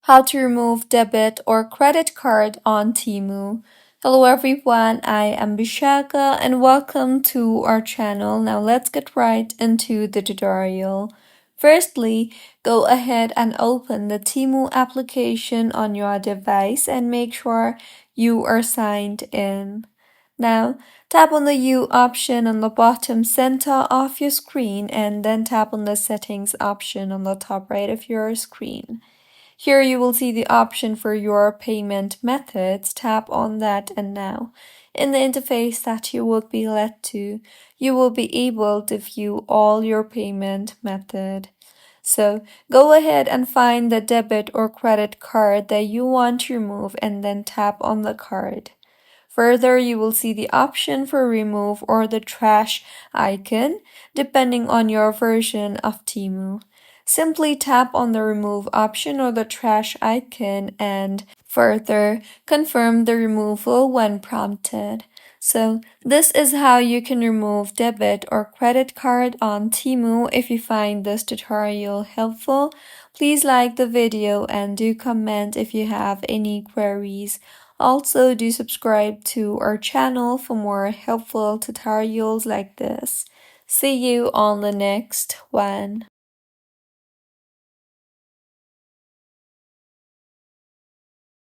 How to remove debit or credit card on TEMU. Hello everyone, I am Bishaka and welcome to our channel. Now let's get right into the tutorial. Firstly, go ahead and open the TEMU application on your device and make sure you are signed in. Now, tap on the U option on the bottom center of your screen and then tap on the Settings option on the top right of your screen. Here you will see the option for your payment methods. Tap on that and now, in the interface that you will be led to, you will be able to view all your payment method. So go ahead and find the debit or credit card that you want to remove and then tap on the card. Further, you will see the option for remove or the trash icon, depending on your version of TEMU. Simply tap on the remove option or the trash icon and further confirm the removal when prompted. So this is how you can remove debit or credit card on TEMU. If you find this tutorial helpful, please like the video and do comment if you have any queries. Also, do subscribe to our channel for more helpful tutorials like this. See you on the next one.